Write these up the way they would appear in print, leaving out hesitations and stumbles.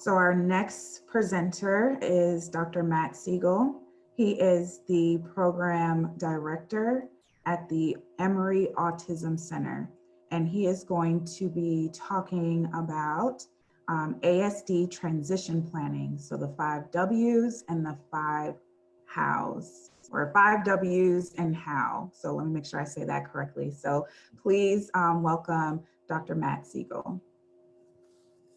So our next presenter is Dr. Matt Segal. He is the program director at the Emory Autism Center, and he is going to be talking about ASD transition planning. So the 5 W's and the 5 hows, or 5 W's and how. So let me make sure I say that correctly. So please welcome Dr. Matt Segal.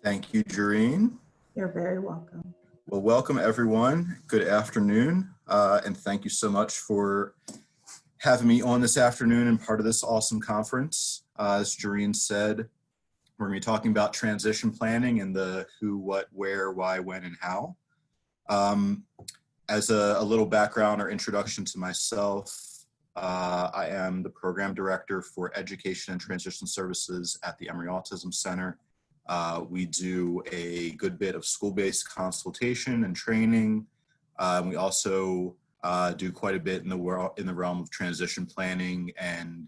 Thank you, Jareen. You're very welcome. Well, welcome everyone. Good afternoon, and thank you so much for having me on this afternoon and part of this awesome conference. As Jareen said, we're going to be talking about transition planning and the who, what, where, why, when, and how. As a little background or introduction to myself, I am the program director for education and transition services at the Emory Autism Center. We do a good bit of school-based consultation and training. We also do quite a bit in the realm of transition planning and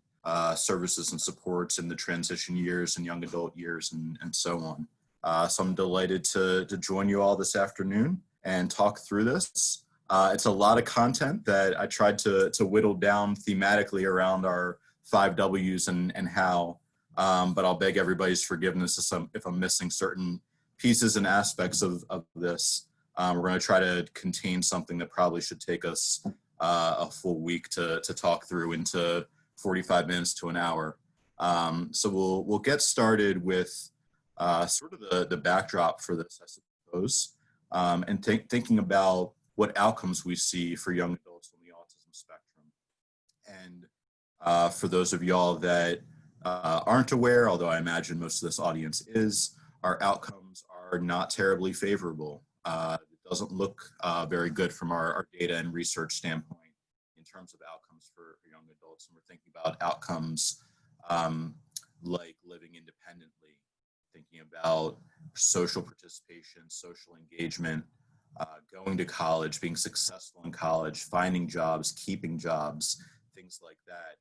services and supports in the transition years and young adult years and so on. So I'm delighted to join you all this afternoon and talk through this. It's a lot of content that I tried to whittle down thematically around our 5 W's and how. But I'll beg everybody's forgiveness if I'm missing certain pieces and aspects of this. We're going to try to contain something that probably should take us a full week to talk through into 45 minutes to an hour. So we'll get started with sort of the backdrop for this, I suppose, and thinking about what outcomes we see for young adults on the autism spectrum. And for those of y'all that aren't aware, although I imagine most of this audience is, our outcomes are not terribly favorable. It doesn't look very good from our data and research standpoint in terms of outcomes for young adults. And we're thinking about outcomes like living independently, thinking about social participation, social engagement, going to college, being successful in college, finding jobs, keeping jobs, things like that.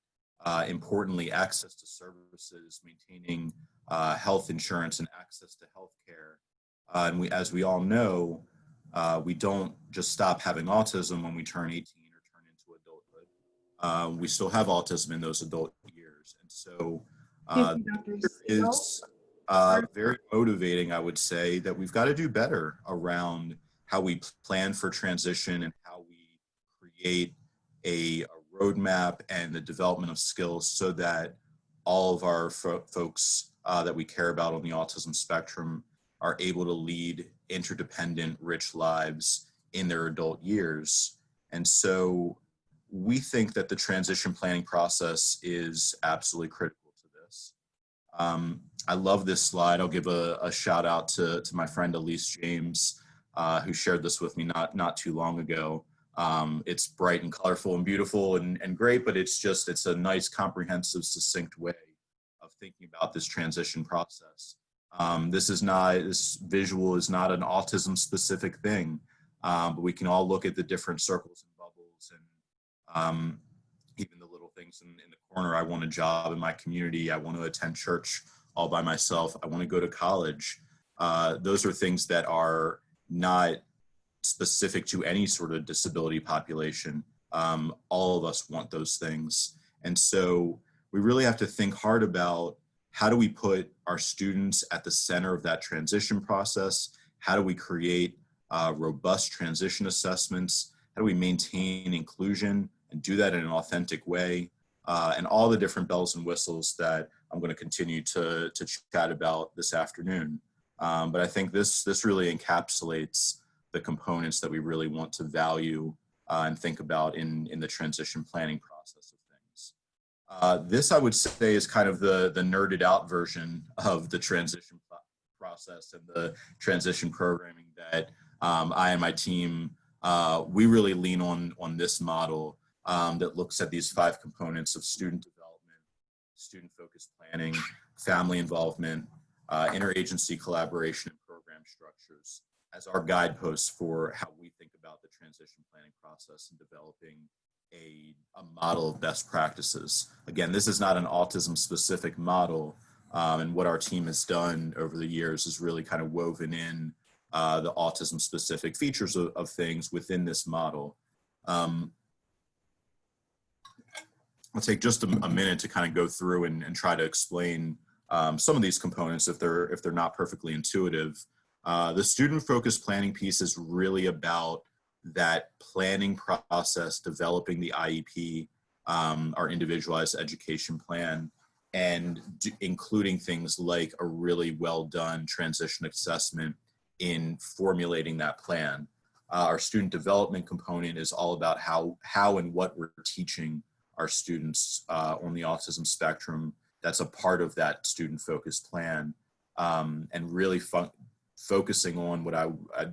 Importantly, access to services, maintaining health insurance and access to health care. And as we all know, we don't just stop having autism when we turn 18 or turn into adulthood. We still have autism in those adult years. And so it is very motivating, I would say, that we've got to do better around how we plan for transition and how we create a roadmap and the development of skills so that all of our folks that we care about on the autism spectrum are able to lead interdependent, rich lives in their adult years. And so we think that the transition planning process is absolutely critical to this. I love this slide. I'll give a shout out to my friend Elise James, who shared this with me not too long ago. It's bright and colorful and beautiful and great, but it's a nice, comprehensive, succinct way of thinking about this transition process. This visual is not an autism specific thing, but we can all look at the different circles and bubbles and even the little things in the corner. I want a job in my community. I want to attend church all by myself. I want to go to college. Those are things that are not specific to any sort of disability population. All of us want those things. And so we really have to think hard about how do we put our students at the center of that transition process? How do we create robust transition assessments? How do we maintain inclusion and do that in an authentic way? And all the different bells and whistles that I'm going to continue to chat about this afternoon. But I think this really encapsulates the components that we really want to value and think about in the transition planning process of things. This, I would say, is kind of the nerded out version of the transition process and the transition programming that I and my team, we really lean on this model that looks at these 5 components of student development, student-focused planning, family involvement, interagency collaboration, and program structures as our guideposts for how we think about the transition planning process and developing a model of best practices. Again, this is not an autism specific model, and what our team has done over the years is really kind of woven in the autism specific features of things within this model. I'll take just a minute to kind of go through and try to explain some of these components if they're not perfectly intuitive. The student-focused planning piece is really about that planning process, developing the IEP, our individualized education plan, and including things like a really well done transition assessment in formulating that plan. Our student development component is all about how and what we're teaching our students on the autism spectrum. That's a part of that student-focused plan, and really focusing on what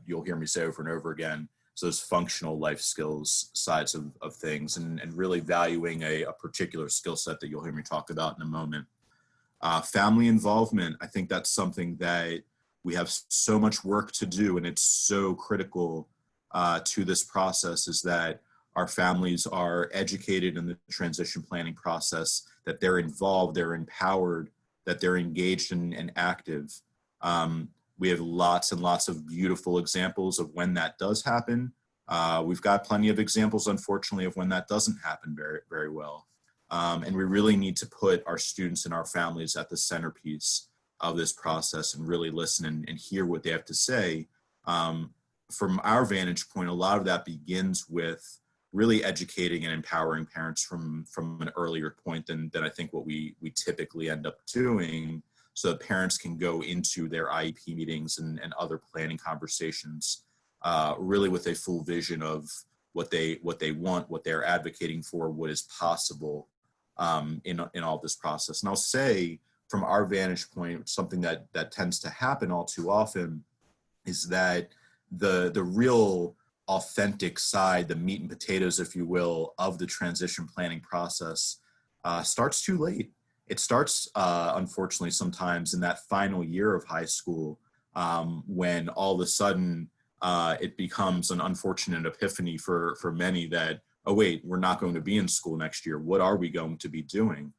you'll hear me say over and over again, so those functional life skills sides of things, and really valuing a particular skill set that you'll hear me talk about in a moment. Family involvement, I think that's something that we have so much work to do, and it's so critical to this process, is that our families are educated in the transition planning process, that they're involved, they're empowered, that they're engaged and active. We have lots and lots of beautiful examples of when that does happen. We've got plenty of examples, unfortunately, of when that doesn't happen very, very well. And we really need to put our students and our families at the centerpiece of this process and really listen and hear what they have to say. From our vantage point, a lot of that begins with really educating and empowering parents from an earlier point than I think what we typically end up doing, so that parents can go into their IEP meetings and other planning conversations really with a full vision of what they want, what they're advocating for, what is possible in all this process. And I'll say, from our vantage point, something that tends to happen all too often is that the real authentic side, the meat and potatoes, if you will, of the transition planning process starts too late. It starts, unfortunately, sometimes in that final year of high school, when all of a sudden it becomes an unfortunate epiphany for many that, oh wait, we're not going to be in school next year. What are we going to be doing?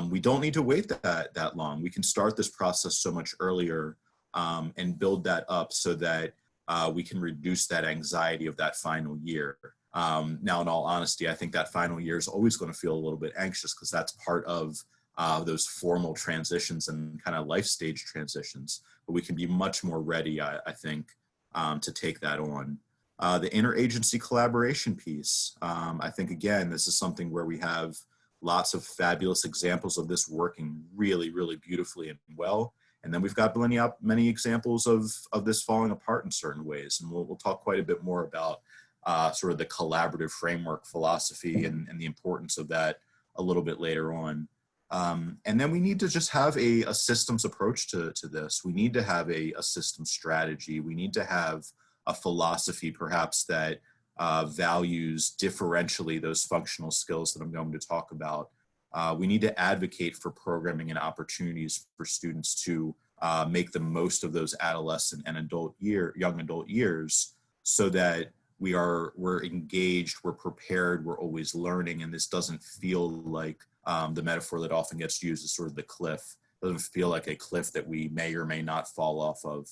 We don't need to wait that long. We can start this process so much earlier and build that up so that we can reduce that anxiety of that final year. Now, in all honesty, I think that final year is always going to feel a little bit anxious, because that's part of those formal transitions and kind of life stage transitions. But we can be much more ready, I think, to take that on. The interagency collaboration piece, I think, again, this is something where we have lots of fabulous examples of this working really, really beautifully and well. And then we've got many examples of this falling apart in certain ways. And we'll talk quite a bit more about sort of the collaborative framework philosophy and the importance of that a little bit later on. And then we need to just have a systems approach to this. We need to have a systems strategy. We need to have a philosophy, perhaps, that values differentially those functional skills that I'm going to talk about. We need to advocate for programming and opportunities for students to make the most of those adolescent and young adult years, so that we're engaged, we're prepared, we're always learning, and this doesn't feel like the metaphor that often gets used is sort of the cliff. It doesn't feel like a cliff that we may or may not fall off of.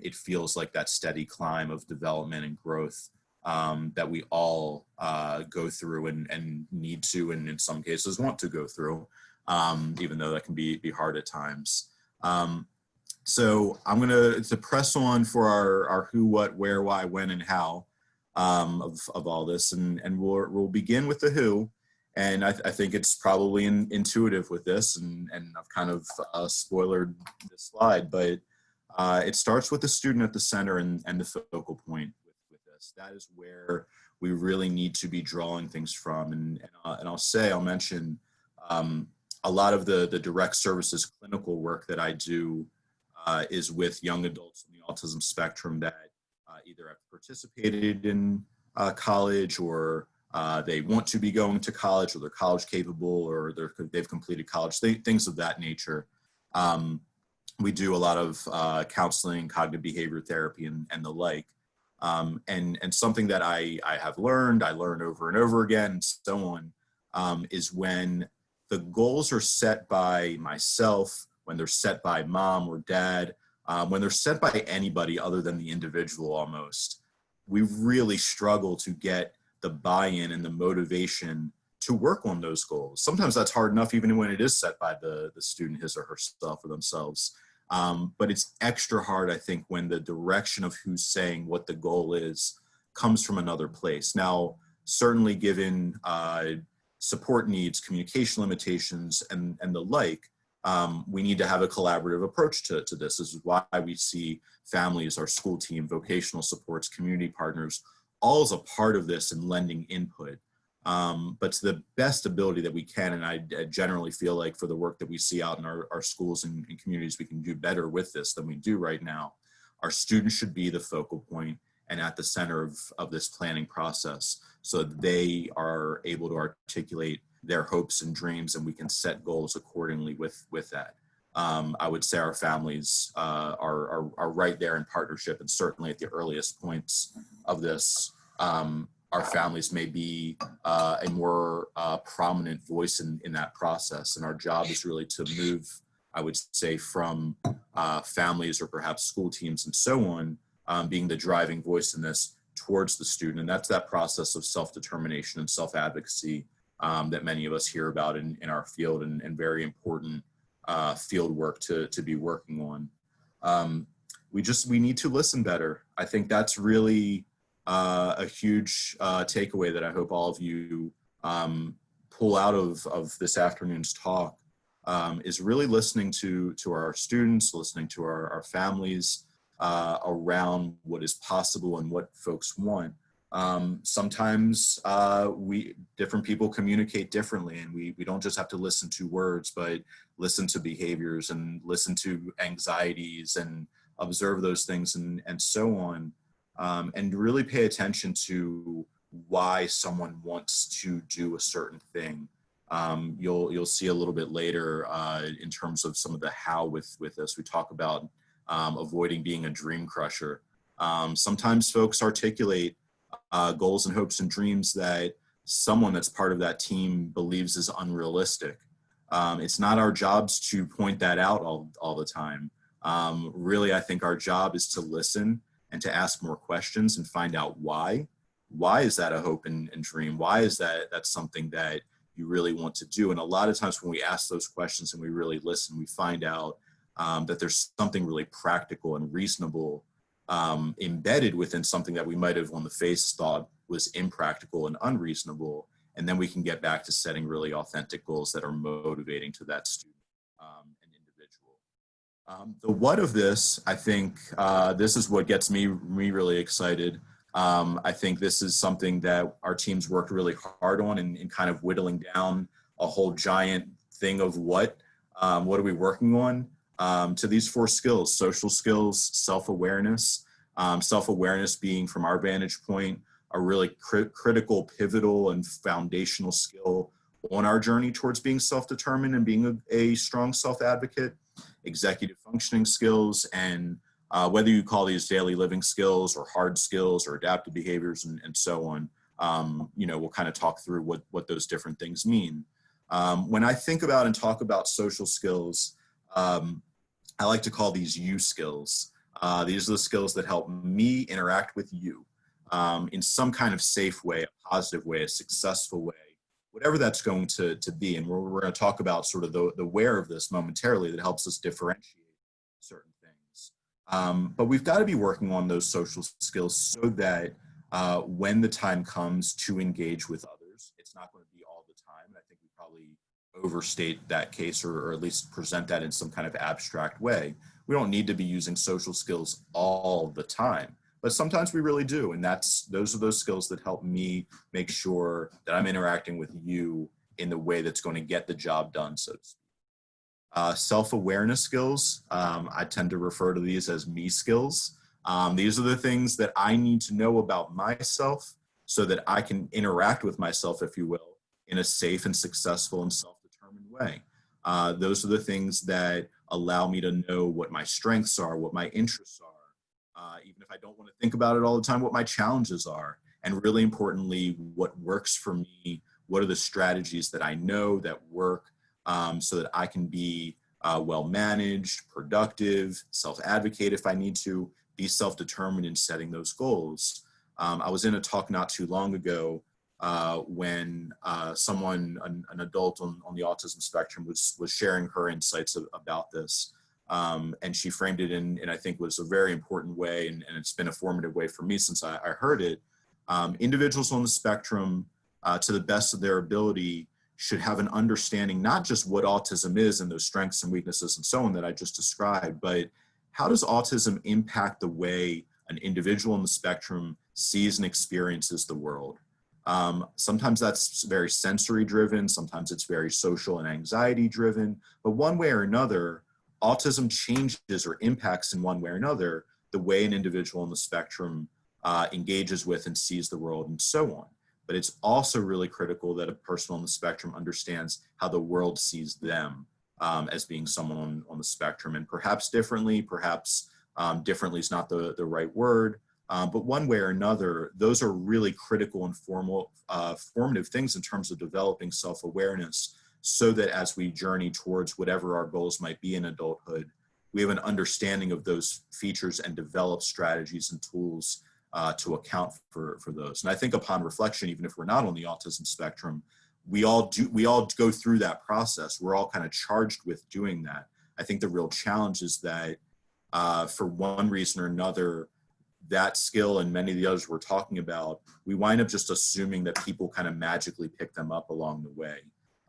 It feels like that steady climb of development and growth that we all go through and need to, and in some cases want to go through, even though that can be hard at times. So I'm going to press on for our who, what, where, why, when, and how of all this, and we'll begin with the who. And I think it's probably intuitive with this, and I've kind of spoilered this slide, but it starts with the student at the center and the focal point with this. That is where we really need to be drawing things from. And I'll mention a lot of the direct services clinical work that I do is with young adults on the autism spectrum that either have participated in college, or they want to be going to college, or they're college capable, or they've completed college, things of that nature. We do a lot of counseling, cognitive behavior therapy, and the like. And something that I learned over and over again, and so on, is when the goals are set by myself, when they're set by mom or dad, when they're set by anybody other than the individual almost, we really struggle to get the buy-in and the motivation to work on those goals. Sometimes that's hard enough even when it is set by the student, his or herself or themselves. But it's extra hard, I think, when the direction of who's saying what the goal is comes from another place. Now, certainly given support needs, communication limitations, and the like, we need to have a collaborative approach to this. This is why we see families, our school team, vocational supports, community partners, all as a part of this and lending input. But to the best ability that we can, and I generally feel like for the work that we see out in our schools and communities, we can do better with this than we do right now. Our students should be the focal point and at the center of this planning process, so that they are able to articulate their hopes and dreams, and we can set goals accordingly with that. I would say our families are right there in partnership, and certainly at the earliest points of this, our families may be a more prominent voice in that process. And our job is really to move, I would say, from families or perhaps school teams and so on, being the driving voice in this towards the student. And that's that process of self-determination and self-advocacy that many of us hear about in our field, and very important field work to be working on. We need to listen better. I think that's really a huge takeaway that I hope all of you pull out of this afternoon's talk, is really listening to our students, listening to our families around what is possible and what folks want. Sometimes different people communicate differently, and we don't just have to listen to words, but listen to behaviors and listen to anxieties and observe those things and so on, and really pay attention to why someone wants to do a certain thing. You'll see a little bit later in terms of some of the how with this. We talk about avoiding being a dream crusher. Sometimes folks articulate goals and hopes and dreams that someone that's part of that team believes is unrealistic. It's not our jobs to point that out all the time. Really, I think our job is to listen and to ask more questions and find out why. Why is that a hope and dream? Why is that's something that you really want to do? And a lot of times when we ask those questions and we really listen, we find out that there's something really practical and reasonable embedded within something that we might have on the face thought was impractical and unreasonable. And then we can get back to setting really authentic goals that are motivating to that student and individual. The what of this, I think this is what gets me really excited. I think this is something that our teams worked really hard on in kind of whittling down a whole giant thing of what are we working on, to these 4 skills: social skills, self-awareness, self-awareness being, from our vantage point, a really critical, pivotal, and foundational skill on our journey towards being self-determined and being a strong self-advocate. Executive functioning skills, and whether you call these daily living skills or hard skills or adaptive behaviors and so on, we'll kind of talk through what those different things mean. When I think about and talk about social skills, I like to call these you skills. These are the skills that help me interact with you in some kind of safe way, a positive way, a successful way, whatever that's going to be. And we're going to talk about sort of the where of this momentarily that helps us differentiate certain things. But we've got to be working on those social skills so that when the time comes to engage with others, it's not going to be all the time. And I think we probably overstate that case, or at least present that in some kind of abstract way. We don't need to be using social skills all the time, but sometimes we really do. And those are those skills that help me make sure that I'm interacting with you in the way that's going to get the job done, so to speak. Self-awareness skills, I tend to refer to these as me skills. These are the things that I need to know about myself so that I can interact with myself, if you will, in a safe and successful and self-determined way. Those are the things that allow me to know what my strengths are, what my interests are, even if I don't want to think about it all the time, what my challenges are, and really importantly, what works for me. What are the strategies that I know that work, so that I can be well-managed, productive, self-advocate if I need to, be self-determined in setting those goals. I was in a talk not too long ago when someone, an adult on the autism spectrum, was sharing her insights about this. And she framed it in I think was a very important way, and it's been a formative way for me since I heard it. Individuals on the spectrum, to the best of their ability, should have an understanding, not just what autism is and those strengths and weaknesses and so on that I just described, but how does autism impact the way an individual on the spectrum sees and experiences the world? Sometimes that's very sensory driven, sometimes it's very social and anxiety driven, but one way or another, autism changes or impacts in one way or another the way an individual on the spectrum engages with and sees the world and so on. But it's also really critical that a person on the spectrum understands how the world sees them as being someone on the spectrum, and perhaps differently, perhaps differently is not the right word, but one way or another, those are really critical and formative things in terms of developing self-awareness, so that as we journey towards whatever our goals might be in adulthood, we have an understanding of those features and develop strategies and tools to account for those. And I think upon reflection, even if we're not on the autism spectrum, we all go through that process. We're all kind of charged with doing that. I think the real challenge is that for one reason or another, that skill and many of the others we're talking about, we wind up just assuming that people kind of magically pick them up along the way.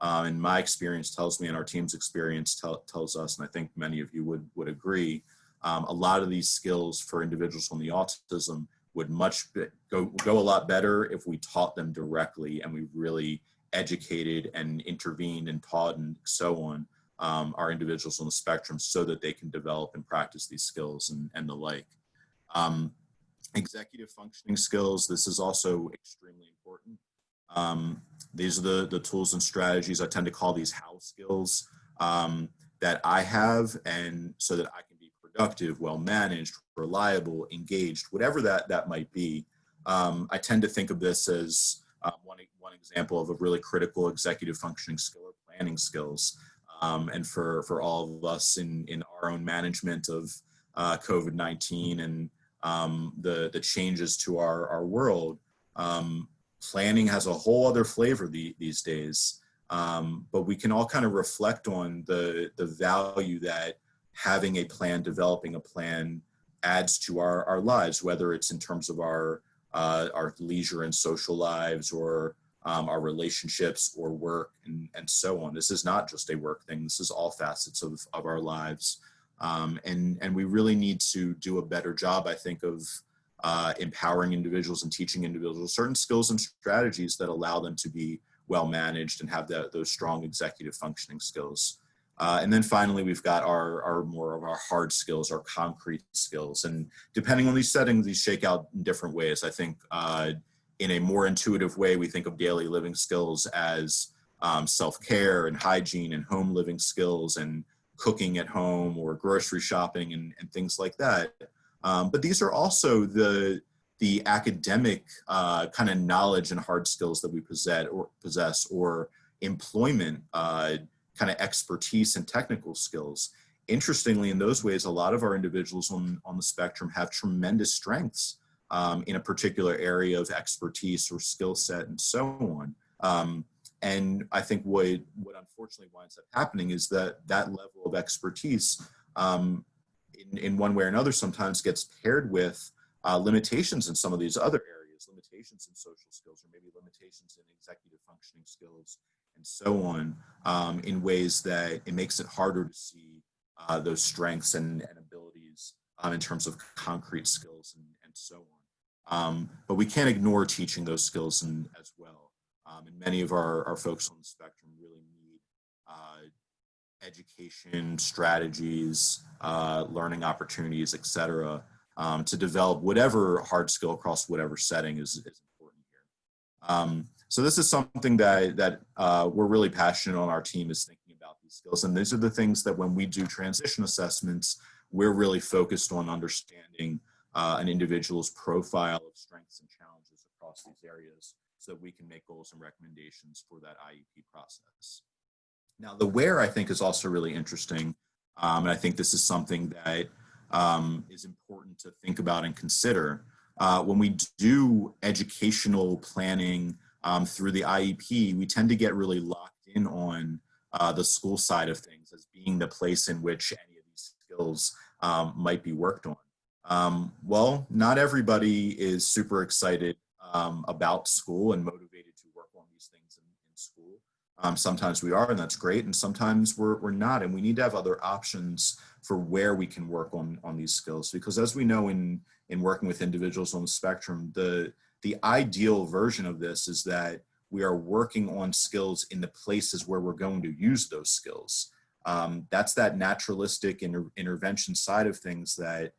And my experience tells me, and our team's experience tells us, and I think many of you would agree, a lot of these skills for individuals on the autism would go a lot better if we taught them directly and we really educated and intervened and taught and so on our individuals on the spectrum, so that they can develop and practice these skills and the like. Executive functioning skills, this is also extremely important. These are the tools and strategies, I tend to call these how skills, that I have, and so that I can be productive, well-managed, reliable, engaged, whatever that might be. I tend to think of this as one example of a really critical executive functioning skill or planning skills. And for all of us in our own management of COVID-19 and the changes to our world, planning has a whole other flavor these days. But we can all kind of reflect on the value that having a plan, developing a plan, adds to our lives, whether it's in terms of our leisure and social lives, or our relationships or work and so on. This is not just a work thing. This is all facets of our lives. And we really need to do a better job, I think, of empowering individuals and teaching individuals certain skills and strategies that allow them to be well managed and have those strong executive functioning skills. And then finally, we've got our more of our hard skills, our concrete skills. And depending on these settings, these shake out in different ways. I think in a more intuitive way, we think of daily living skills as self-care and hygiene and home living skills and cooking at home or grocery shopping and things like that. But these are also the academic kind of knowledge and hard skills that we possess or employment kind of expertise and technical skills. Interestingly, in those ways, a lot of our individuals on the spectrum have tremendous strengths in a particular area of expertise or skill set and so on. And I think what unfortunately winds up happening is that level of expertise in one way or another sometimes gets paired with limitations in some of these other areas, limitations in social skills, or maybe limitations in executive functioning skills and so on, in ways that it makes it harder to see those strengths and abilities in terms of concrete skills and so on. But we can't ignore teaching those skills as well. And many of our folks on the spectrum really need education, strategies, learning opportunities, et cetera, to develop whatever hard skill across whatever setting is important here. So this is something that we're really passionate on. Our team is thinking about these skills. And these are the things that when we do transition assessments, we're really focused on understanding an individual's profile of strengths and challenges across these areas, so that we can make goals and recommendations for that IEP process. Now, the where I think is also really interesting. And I think this is something that is important to think about and consider. When we do educational planning through the IEP, we tend to get really locked in on the school side of things as being the place in which any of these skills might be worked on. Well, not everybody is super excited about school and motivated to work on these things in school. Sometimes we are, and that's great, and sometimes we're not, and we need to have other options for where we can work on these skills. Because as we know in working with individuals on the spectrum, the ideal version of this is that we are working on skills in the places where we're going to use those skills. That's that naturalistic intervention side of things that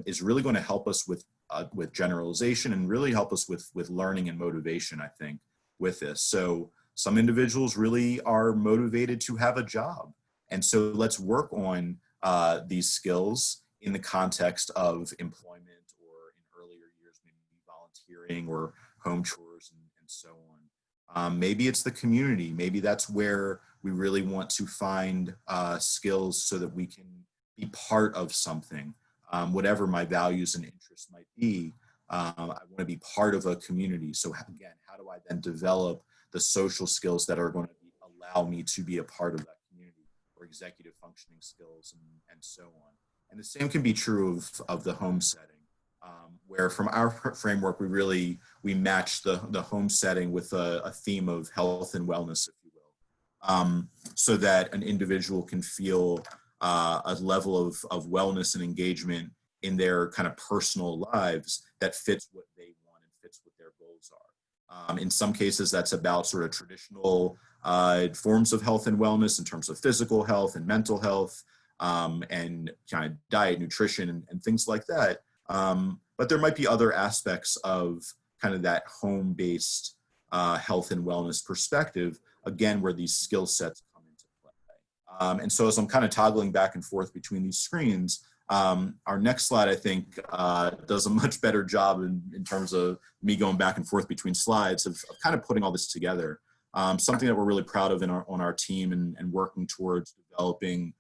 is really going to help us with generalization and really help us with learning and motivation, I think, with this. So some individuals really are motivated to have a job. And so let's work on these skills in the context of employment, or in earlier years, maybe volunteering or home chores and so on. Maybe it's the community. Maybe that's where we really want to find skills so that we can be part of something. Whatever my values and interests might be, I want to be part of a community. So again, how do I then develop the social skills that are going to allow me to be a part of that community, or executive functioning skills and so on. And the same can be true of the home setting, where from our framework, we match the home setting with a theme of health and wellness, if you will, so that an individual can feel a level of wellness and engagement in their kind of personal lives that fits what they want and fits what their goals are. In some cases, that's about sort of traditional forms of health and wellness in terms of physical health and mental health, and kind of diet, nutrition, and things like that. But there might be other aspects of kind of that home-based health and wellness perspective, again, where these skill sets come into play. And so as I'm kind of toggling back and forth between these screens, our next slide, I think, does a much better job in terms of me going back and forth between slides of kind of putting all this together. Something that we're really proud of on our team and working towards developing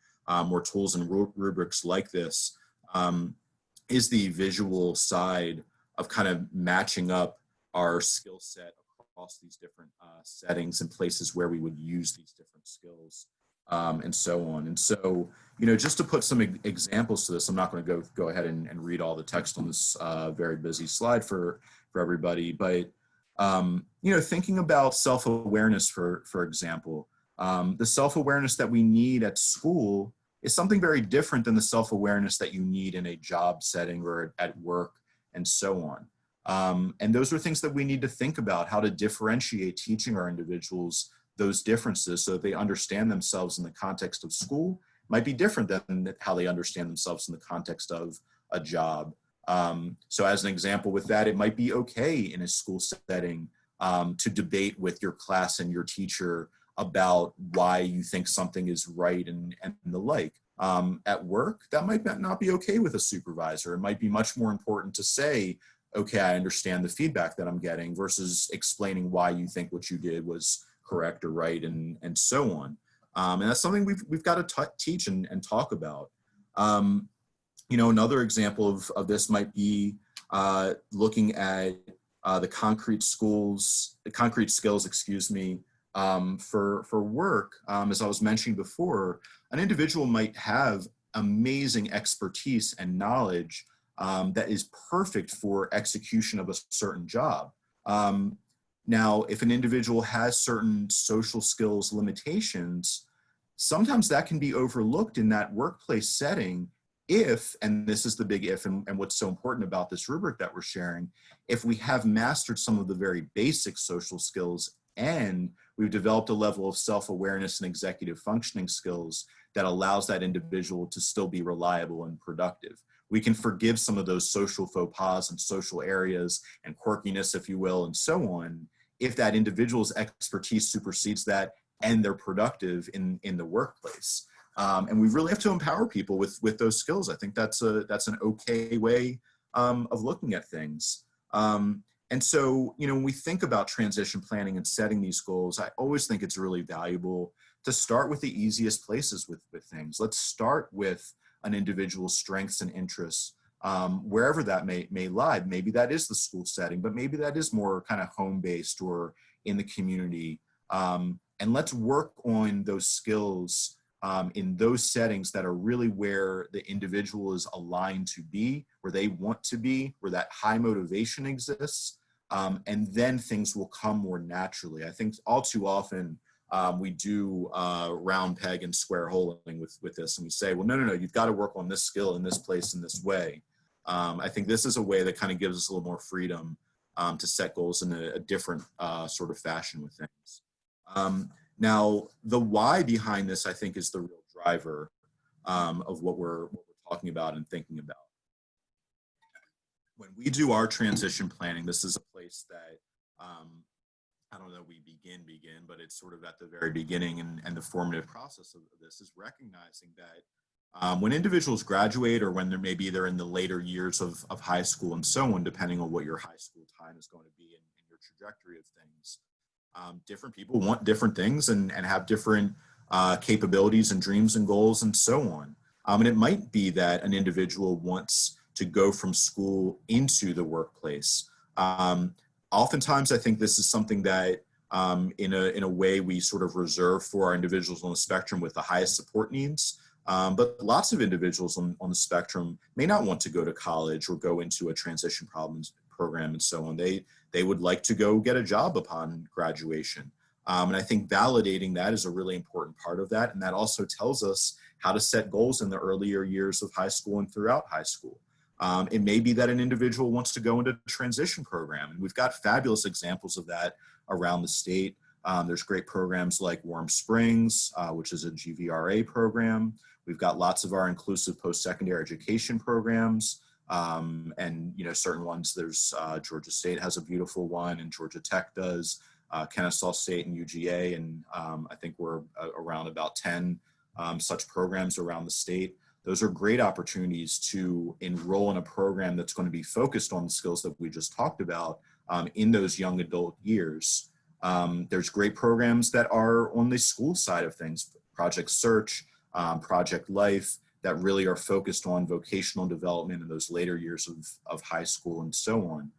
more tools and rubrics like this is the visual side of kind of matching up our skill set across these different settings and places where we would use these different skills. And so on. And so, just to put some examples to this, I'm not going to go ahead and read all the text on this very busy slide for everybody, but, thinking about self-awareness, for example, the self-awareness that we need at school is something very different than the self-awareness that you need in a job setting or at work and so on. And those are things that we need to think about, how to differentiate teaching our individuals those differences so that they understand themselves in the context of school might be different than how they understand themselves in the context of a job. So as an example with that, it might be okay in a school setting to debate with your class and your teacher about why you think something is right and the like. At work, that might not be okay with a supervisor. It might be much more important to say, okay, I understand the feedback that I'm getting, versus explaining why you think what you did was correct or right, and so on. And that's something we've got to teach and talk about. Another example of this might be looking at the concrete skills, for work. As I was mentioning before, an individual might have amazing expertise and knowledge that is perfect for execution of a certain job. Now, if an individual has certain social skills limitations, sometimes that can be overlooked in that workplace setting if, and this is the big if, and what's so important about this rubric that we're sharing, if we have mastered some of the very basic social skills and we've developed a level of self-awareness and executive functioning skills that allows that individual to still be reliable and productive. We can forgive some of those social faux pas and social areas and quirkiness, if you will, and so on, if that individual's expertise supersedes that and they're productive in the workplace. And we really have to empower people with those skills. I think that's an okay way of looking at things. And so, when we think about transition planning and setting these goals, I always think it's really valuable to start with the easiest places with things. Let's start with an individual's strengths and interests, wherever that may lie. Maybe that is the school setting, but maybe that is more kind of home-based or in the community. And let's work on those skills in those settings that are really where the individual is aligned to be, where they want to be, where that high motivation exists. And then things will come more naturally. I think all too often we do round peg and square holing with this, and we say, well, no, you've got to work on this skill in this place in this way. I think this is a way that kind of gives us a little more freedom to set goals in a different sort of fashion with things. Now, the why behind this, I think, is the real driver of what we're talking about and thinking about. When we do our transition planning, this is a place that I don't know, we begin, but it's sort of at the very beginning, and the formative process of this is recognizing that when individuals graduate, or when they're in the later years of high school and so on, depending on what your high school time is going to be in your trajectory of things, different people want different things and have different capabilities and dreams and goals and so on. And it might be that an individual wants to go from school into the workplace. Oftentimes, I think this is something that in a way we sort of reserve for our individuals on the spectrum with the highest support needs. But lots of individuals on the spectrum may not want to go to college or go into a transition program and so on. They would like to go get a job upon graduation. And I think validating that is a really important part of that. And that also tells us how to set goals in the earlier years of high school and throughout high school. It may be that an individual wants to go into a transition program, and we've got fabulous examples of that around the state. There's great programs like Warm Springs, which is a GVRA program. We've got lots of our inclusive post-secondary education programs, and certain ones. There's Georgia State has a beautiful one, and Georgia Tech does. Kennesaw State and UGA, and I think we're around about 10 such programs around the state. Those are great opportunities to enroll in a program that's going to be focused on the skills that we just talked about in those young adult years. There's great programs that are on the school side of things, Project Search, Project Life, that really are focused on vocational development in those later years of high school and so on.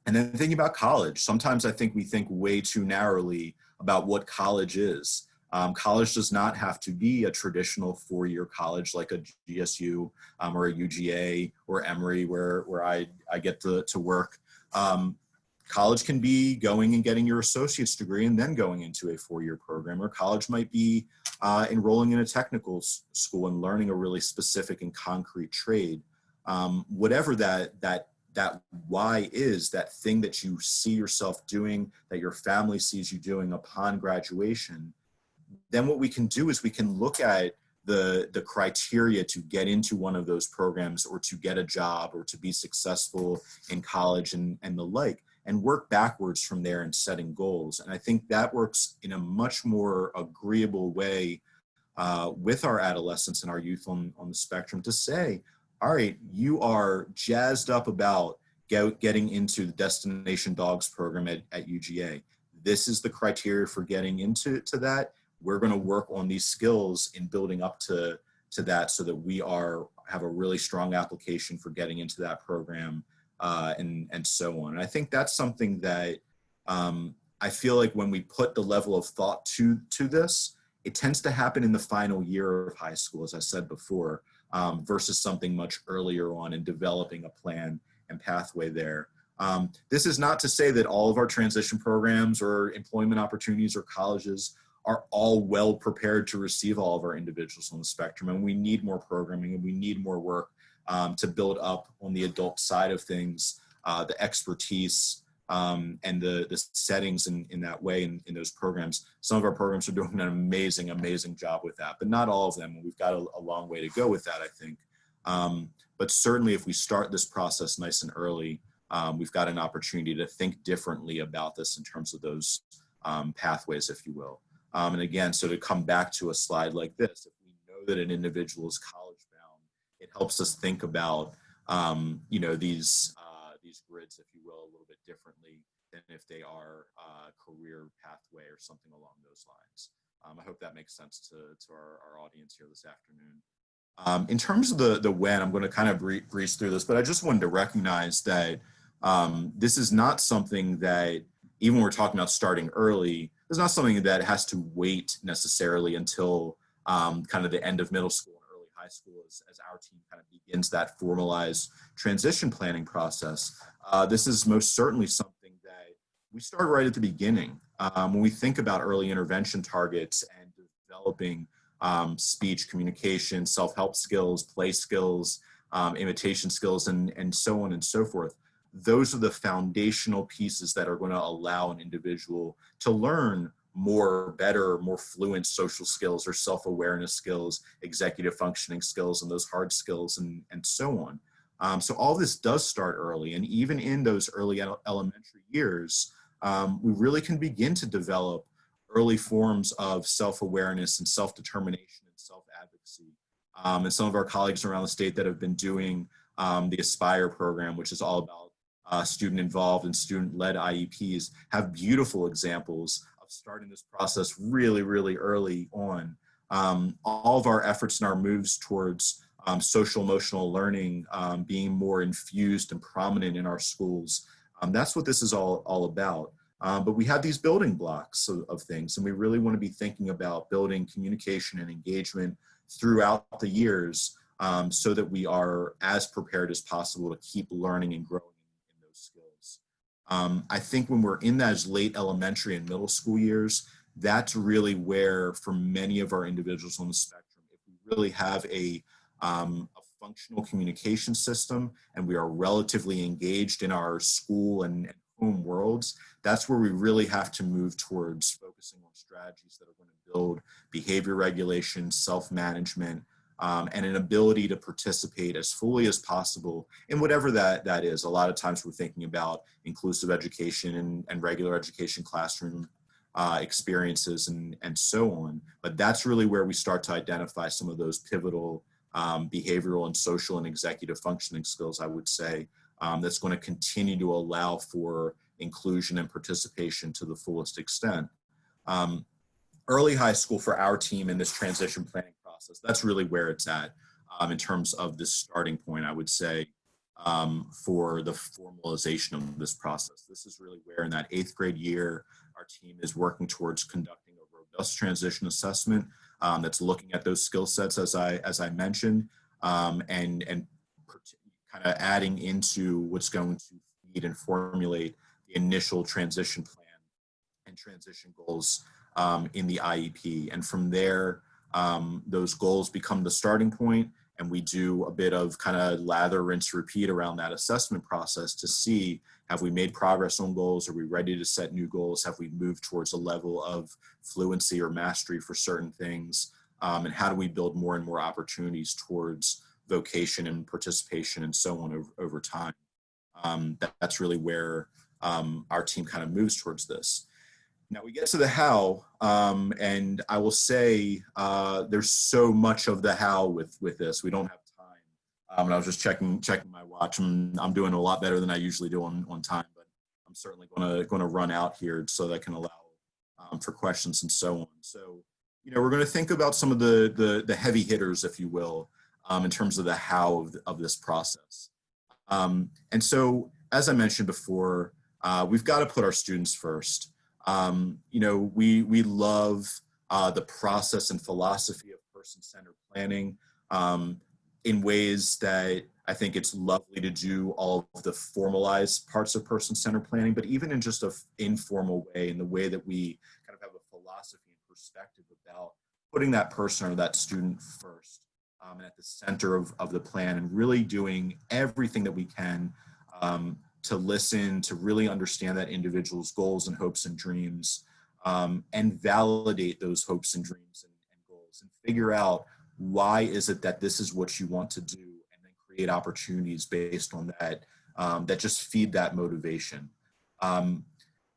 And then thinking about college, sometimes I think we think way too narrowly about what college is. College does not have to be a traditional four-year college like a GSU or a UGA or Emory where I get to work. College can be going and getting your associate's degree and then going into a four-year program, or college might be enrolling in a technical school and learning a really specific and concrete trade. Whatever that why is, that thing that you see yourself doing, that your family sees you doing upon graduation, then what we can do is we can look at the criteria to get into one of those programs, or to get a job, or to be successful in college and the like, and work backwards from there in setting goals. And I think that works in a much more agreeable way with our adolescents and our youth on the spectrum, to say, all right, you are jazzed up about getting into the Destination Dogs program at UGA. This is the criteria for getting into that. We're going to work on these skills in building up to that, so that we have a really strong application for getting into that program, and so on. And I think that's something that I feel like when we put the level of thought to this, it tends to happen in the final year of high school, as I said before, versus something much earlier on in developing a plan and pathway there. This is not to say that all of our transition programs or employment opportunities or colleges are all well prepared to receive all of our individuals on the spectrum. And we need more programming, and we need more work to build up on the adult side of things, the expertise and the settings in that way in those programs. Some of our programs are doing an amazing job with that, but not all of them. We've got a long way to go with that, I think. But certainly if we start this process nice and early, we've got an opportunity to think differently about this in terms of those pathways, if you will. And again, so to come back to a slide like this, if we know that an individual is college bound, it helps us think about these grids, if you will, a little bit differently than if they are career pathway or something along those lines. I hope that makes sense to our audience here this afternoon. In terms of the when, I'm going to kind of breeze through this, but I just wanted to recognize that this is not something that, even when we're talking about starting early, it's not something that has to wait necessarily until kind of the end of middle school and early high school as our team kind of begins that formalized transition planning process. This is most certainly something that we start right at the beginning. When we think about early intervention targets and developing speech, communication, self-help skills, play skills, imitation skills, and so on and so forth, those are the foundational pieces that are going to allow an individual to learn more, better, more fluent social skills or self-awareness skills, executive functioning skills, and those hard skills, and so on. So all this does start early, and even in those early elementary years, we really can begin to develop early forms of self-awareness and self-determination and self-advocacy. And some of our colleagues around the state that have been doing the Aspire program, which is all about student-involved and student-led IEPs, have beautiful examples of starting this process really, really early on. All of our efforts and our moves towards social emotional learning being more infused and prominent in our schools, that's what this is all about. But we have these building blocks of things, and we really want to be thinking about building communication and engagement throughout the years so that we are as prepared as possible to keep learning and growing in those skills. I think when we're in those late elementary and middle school years, that's really where, for many of our individuals on the spectrum, if we really have a functional communication system and we are relatively engaged in our school and home worlds, that's where we really have to move towards focusing on strategies that are going to build behavior regulation, self-management, and an ability to participate as fully as possible in whatever that is. A lot of times we're thinking about inclusive education and regular education classroom experiences and so on. But that's really where we start to identify some of those pivotal behavioral and social and executive functioning skills, I would say, that's going to continue to allow for inclusion and participation to the fullest extent. Early high school for our team in this transition planning process, that's really where it's at in terms of this starting point, I would say, for the formalization of this process. This is really where in that 8th grade year, our team is working towards conducting a robust transition assessment that's looking at those skill sets as I mentioned, and kind of adding into what's going to feed and formulate the initial transition plan and transition goals in the IEP. And from there, those goals become the starting point, and we do a bit of kind of lather, rinse, repeat around that assessment process to see, have we made progress on goals? Are we ready to set new goals? Have we moved towards a level of fluency or mastery for certain things? And how do we build more and more opportunities towards vocation and participation and so on over time? That's really where our team kind of moves towards this. Now we get to the how, and I will say there's so much of the how with this. We don't have time. And I was just checking my watch. I'm doing a lot better than I usually do on time, but I'm certainly going to run out here so that I can allow for questions and so on. So, we're going to think about some of the heavy hitters, if you will, in terms of the how of this process. And so, as I mentioned before, we've got to put our students first. We love the process and philosophy of person-centered planning in ways that I think it's lovely to do all of the formalized parts of person-centered planning, but even in just an informal way, in the way that we kind of have a philosophy and perspective about putting that person or that student first and at the center of the plan, and really doing everything that we can to listen, to really understand that individual's goals and hopes and dreams, and validate those hopes and dreams and goals, and figure out why is it that this is what you want to do, and then create opportunities based on that, that just feed that motivation.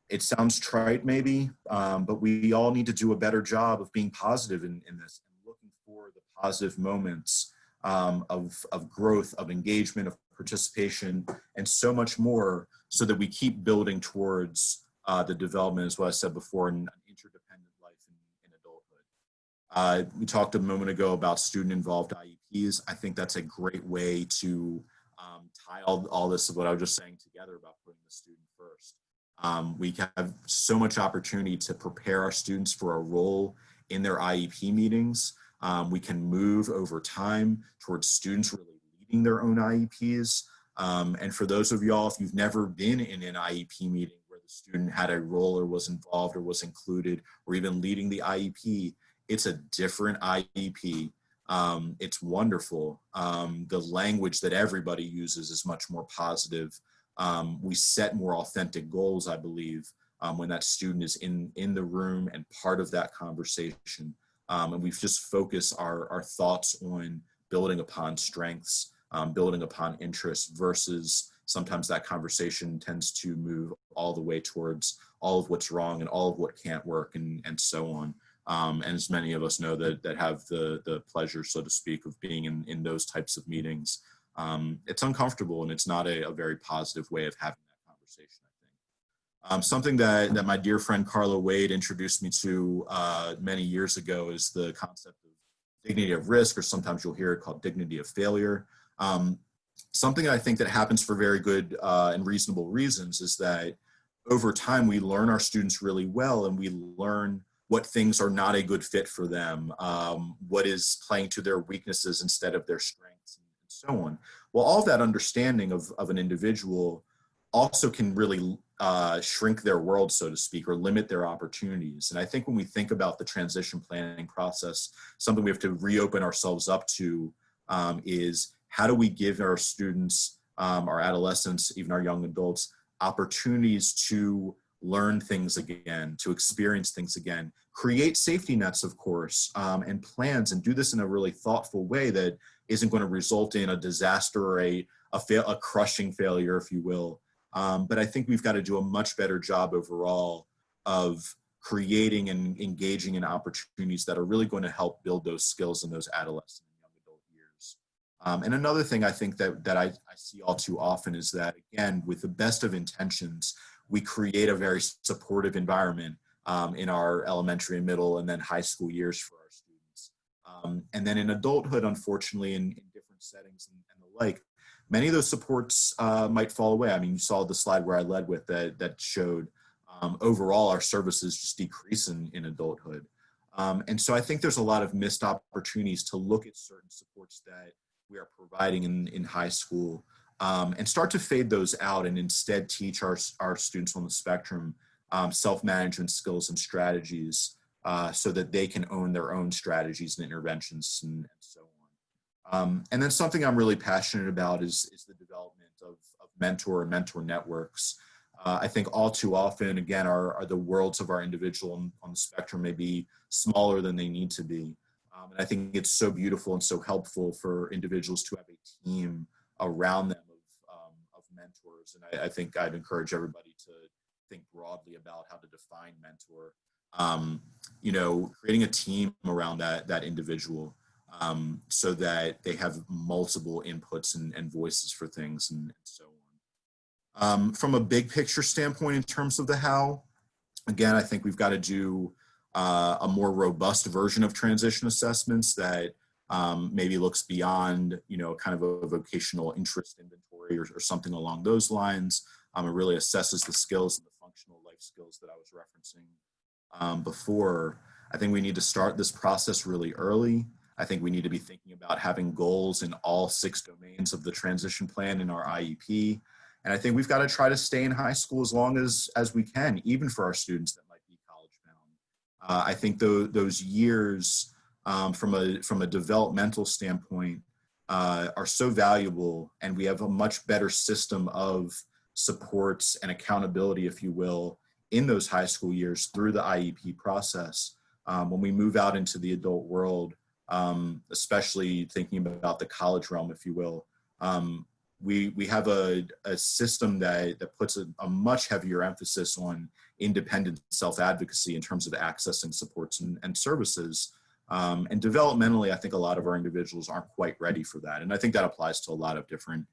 It sounds trite maybe, but we all need to do a better job of being positive in this, and looking for the positive moments of growth, of engagement, of participation, and so much more, so that we keep building towards the development, as what I said before, an interdependent life in adulthood. We talked a moment ago about student-involved IEPs. I think that's a great way to tie all this of what I was just saying together about putting the student first. We have so much opportunity to prepare our students for a role in their IEP meetings. We can move over time towards students really leading their own IEPs. And for those of y'all, if you've never been in an IEP meeting where the student had a role or was involved or was included or even leading the IEP, it's a different IEP. It's wonderful. The language that everybody uses is much more positive. We set more authentic goals, I believe, when that student is in the room and part of that conversation. And we've just focused our thoughts on building upon strengths, building upon interests, versus sometimes that conversation tends to move all the way towards all of what's wrong and all of what can't work and so on. And as many of us know that have the pleasure, so to speak, of being in those types of meetings, it's uncomfortable and it's not a very positive way of having that conversation, I think. Something that my dear friend Carla Wade introduced me to many years ago is the concept of dignity of risk, or sometimes you'll hear it called dignity of failure. Something I think that happens for very good and reasonable reasons is that over time we learn our students really well, and we learn what things are not a good fit for them, what is playing to their weaknesses instead of their strengths, and so on. Well, all that understanding of an individual also can really shrink their world, so to speak, or limit their opportunities. And I think when we think about the transition planning process, something we have to reopen ourselves up to is, how do we give our students, our adolescents, even our young adults, opportunities to learn things again, to experience things again, create safety nets, of course, and plans, and do this in a really thoughtful way that isn't going to result in a disaster or a crushing failure, if you will. But I think we've got to do a much better job overall of creating and engaging in opportunities that are really going to help build those skills in those adolescent and young adult years. And another thing I think that I see all too often is that, again, with the best of intentions, we create a very supportive environment in our elementary and middle and then high school years for our students. And then in adulthood, unfortunately, in different settings and the like, many of those supports might fall away. I mean, you saw the slide where I led with that showed overall our services just decrease in adulthood. And so I think there's a lot of missed opportunities to look at certain supports that we are providing in high school and start to fade those out, and instead teach our students on the spectrum self-management skills and strategies so that they can own their own strategies and interventions and so on. And then something I'm really passionate about is the development of mentor and mentor networks. I think all too often, again, the worlds of our individual on the spectrum may be smaller than they need to be. And I think it's so beautiful and so helpful for individuals to have a team around them of mentors. And I think I'd encourage everybody to think broadly about how to define mentor. Creating a team around that individual so that they have multiple inputs and voices for things and so on. From a big picture standpoint, in terms of the how, again, I think we've got to do a more robust version of transition assessments that maybe looks beyond, kind of a vocational interest inventory or something along those lines. It really assesses the skills and the functional life skills that I was referencing before. I think we need to start this process really early. I think we need to be thinking about having goals in all 6 domains of the transition plan in our IEP. And I think we've got to try to stay in high school as long as we can, even for our students that might be college bound. I think those years from a developmental standpoint are so valuable, and we have a much better system of supports and accountability, if you will, in those high school years through the IEP process. When we move out into the adult world, especially thinking about the college realm, if you will, we have a system that puts a much heavier emphasis on independent self-advocacy in terms of accessing supports and services. And developmentally, I think a lot of our individuals aren't quite ready for that. And I think that applies to a lot of different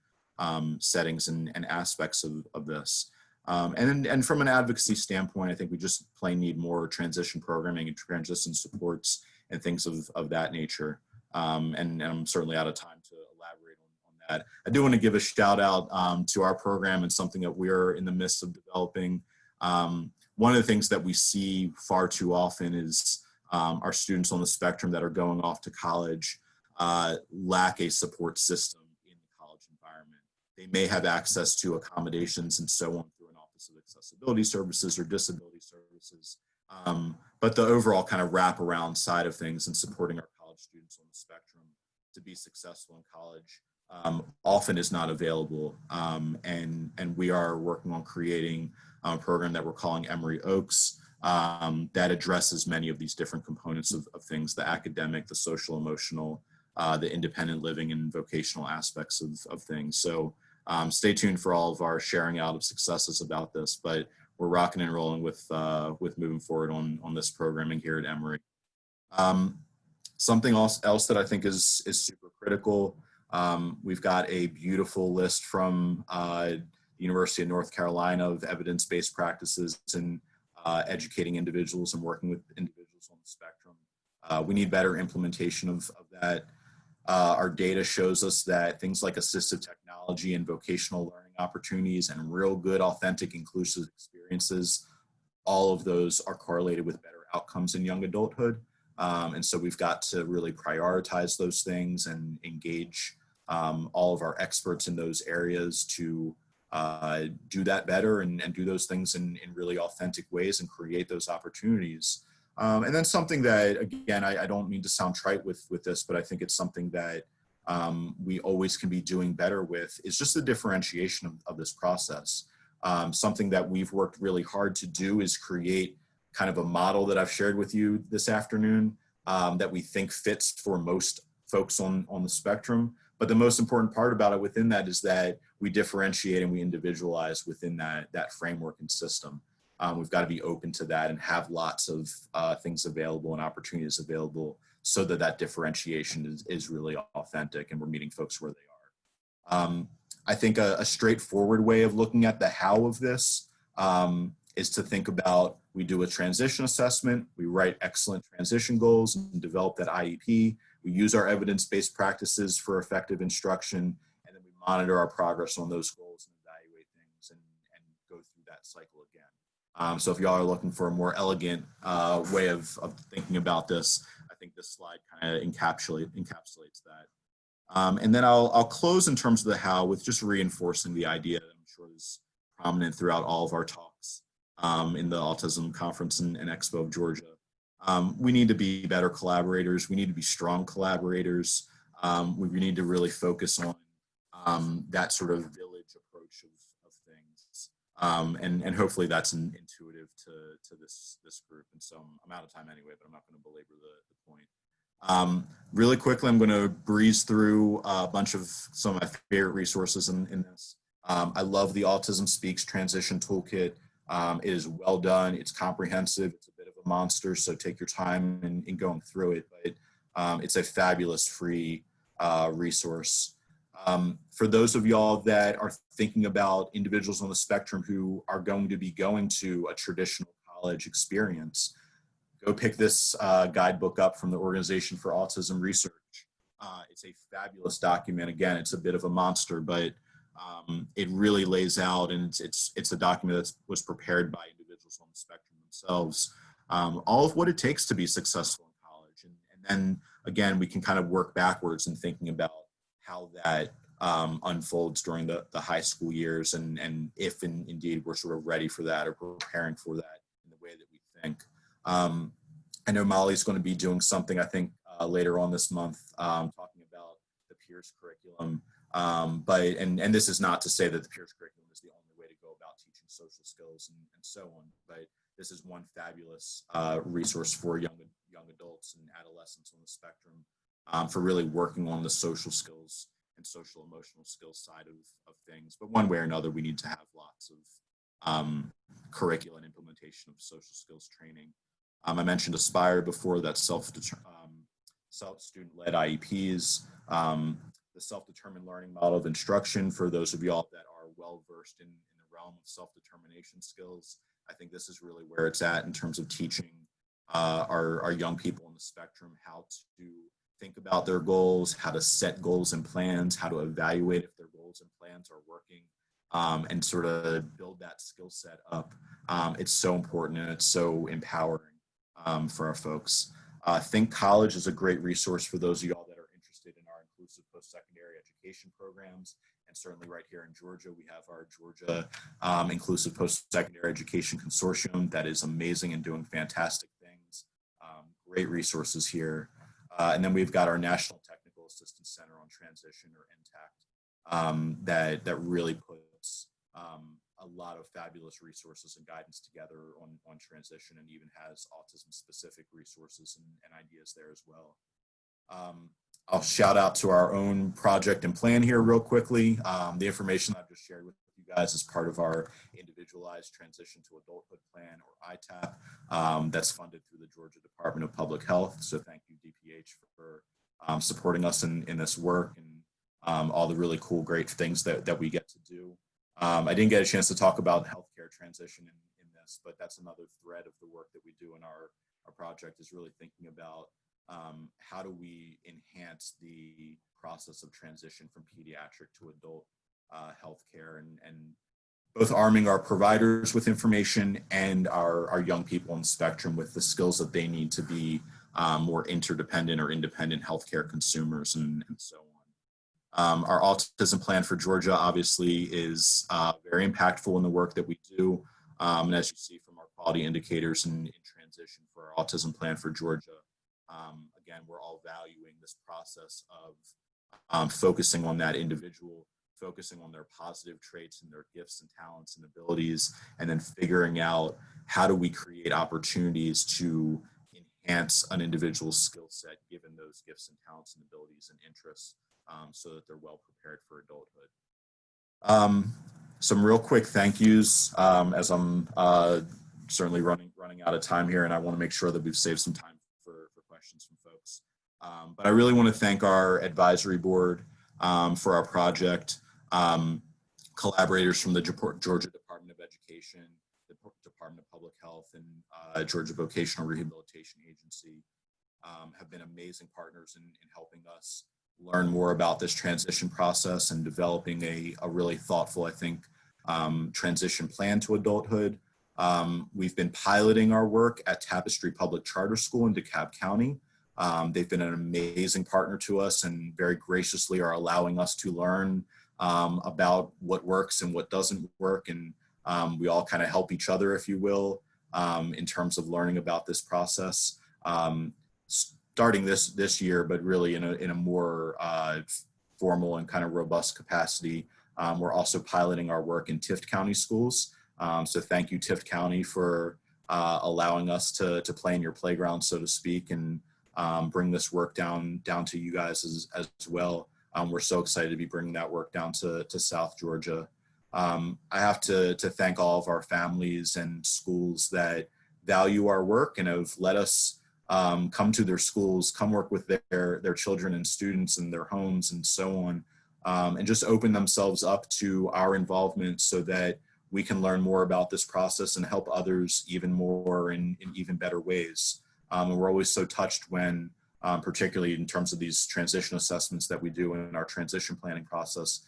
settings and aspects of this. And from an advocacy standpoint, I think we just plain need more transition programming and transition supports and things of that nature. And I'm certainly out of time to elaborate on that. I do want to give a shout out to our program and something that we're in the midst of developing. One of the things that we see far too often is our students on the spectrum that are going off to college lack a support system in the college environment. They may have access to accommodations and so on through an Office of Accessibility Services or Disability Services, but the overall kind of wraparound side of things and supporting our college students on the spectrum to be successful in college often is not available. And we are working on creating a program that we're calling Emory Oaks that addresses many of these different components of things, the academic, the social, emotional, the independent living and vocational aspects of things. So stay tuned for all of our sharing out of successes about this, but we're rocking and rolling with moving forward on this programming here at Emory. Something else that I think is super critical. We've got a beautiful list from the University of North Carolina of evidence-based practices in educating individuals and working with individuals on the spectrum. We need better implementation of that. Our data shows us that things like assistive technology and vocational learning opportunities and real good, authentic, inclusive experiences, all of those are correlated with better outcomes in young adulthood. And so we've got to really prioritize those things and engage all of our experts in those areas to do that better and do those things in really authentic ways and create those opportunities. And then something that, again, I don't mean to sound trite with this, but I think it's something that we always can be doing better with is just the differentiation of this process. Something that we've worked really hard to do is create kind of a model that I've shared with you this afternoon that we think fits for most folks on the spectrum. But the most important part about it within that is that we differentiate and we individualize within that framework and system. We've got to be open to that and have lots of things available and opportunities available so that differentiation is really authentic and we're meeting folks where they are. I think a straightforward way of looking at the how of this is to think about, we do a transition assessment, we write excellent transition goals and develop that IEP, we use our evidence-based practices for effective instruction, and then we monitor our progress on those goals and evaluate things and go through that cycle again. So if y'all are looking for a more elegant way of thinking about this, I think this slide kind of encapsulates that. And then I'll close in terms of the how with just reinforcing the idea that I'm sure is prominent throughout all of our talks in the Autism Conference and Expo of Georgia. We need to be better collaborators. We need to be strong collaborators. We need to really focus on that sort of village approach of things. And hopefully that's intuitive to this group. And so I'm out of time anyway, but I'm not going to belabor the point. Really quickly, I'm going to breeze through a bunch of some of my favorite resources in this. I love the Autism Speaks Transition Toolkit. It is well done. It's comprehensive. It's a bit of a monster, so take your time in going through it. But it's a fabulous free resource. For those of y'all that are thinking about individuals on the spectrum who are going to be going to a traditional college experience, go pick this guidebook up from the Organization for Autism Research. It's a fabulous document. Again, it's a bit of a monster, but it really lays out, and it's a document that was prepared by individuals on the spectrum themselves, all of what it takes to be successful in college. And then, again, we can kind of work backwards in thinking about how that unfolds during the high school years and if indeed we're sort of ready for that or preparing for that in the way that we think. I know Molly's going to be doing something, I think, later on this month, talking about the peers curriculum. But this is not to say that the peers curriculum is the only way to go about teaching social skills and so on, but this is one fabulous resource for young adults and adolescents on the spectrum for really working on the social skills and social emotional skills side of things. But one way or another, we need to have lots of curriculum and implementation of social skills training. I mentioned Aspire before, that's student-led IEPs, the self-determined learning model of instruction for those of y'all that are well-versed in the realm of self-determination skills. I think this is really where it's at in terms of teaching our young people on the spectrum how to think about their goals, how to set goals and plans, how to evaluate if their goals and plans are working, and sort of build that skill set up. It's so important and it's so empowering for our folks. Think College is a great resource for those of y'all that are interested in our inclusive post-secondary education programs. And certainly right here in Georgia, we have our Georgia Inclusive Post-Secondary Education Consortium that is amazing and doing fantastic things. Great resources here. And then we've got our National Technical Assistance Center on Transition, or NTAC, that really puts a lot of fabulous resources and guidance together on transition, and even has autism specific resources and ideas there as well. I'll shout out to our own project and plan here real quickly. The information I've just shared with you guys is part of our Individualized Transition to Adulthood Plan, or ITAP, that's funded through the Georgia Department of Public Health. So thank you, DPH, for supporting us in this work, and all the really cool, great things that we get to do. I didn't get a chance to talk about healthcare transition in this, but that's another thread of the work that we do in our project, is really thinking about how do we enhance the process of transition from pediatric to adult healthcare, and both arming our providers with information and our young people on the spectrum with the skills that they need to be more interdependent or independent healthcare consumers, and so on. Our autism plan for Georgia obviously is very impactful in the work that we do. And as you see from our quality indicators in transition for our autism plan for Georgia, again, we're all valuing this process of focusing on that individual, focusing on their positive traits and their gifts and talents and abilities, and then figuring out how do we create opportunities to enhance an individual's skill set given those gifts and talents and abilities and interests, so that they're well prepared for adulthood. Some real quick thank yous, as I'm certainly running out of time here, and I want to make sure that we've saved some time for questions from folks. But I really want to thank our advisory board for our project, collaborators from the Georgia Department of Education, the Department of Public Health, and Georgia Vocational Rehabilitation Agency have been amazing partners in helping us learn more about this transition process and developing a really thoughtful, I think, transition plan to adulthood. We've been piloting our work at Tapestry Public Charter School in DeKalb County. They've been an amazing partner to us and very graciously are allowing us to learn about what works and what doesn't work. And we all kind of help each other, if you will, in terms of learning about this process. Starting this year, but really in a more formal and kind of robust capacity. We're also piloting our work in Tift County schools. So thank you, Tift County, for allowing us to play in your playground, so to speak, and bring this work down to you guys as well. We're so excited to be bringing that work down to South Georgia. I have to thank all of our families and schools that value our work and have let us come to their schools, come work with their children and students in their homes and so on, and just open themselves up to our involvement so that we can learn more about this process and help others even more in even better ways. And we're always so touched when, particularly in terms of these transition assessments that we do in our transition planning process,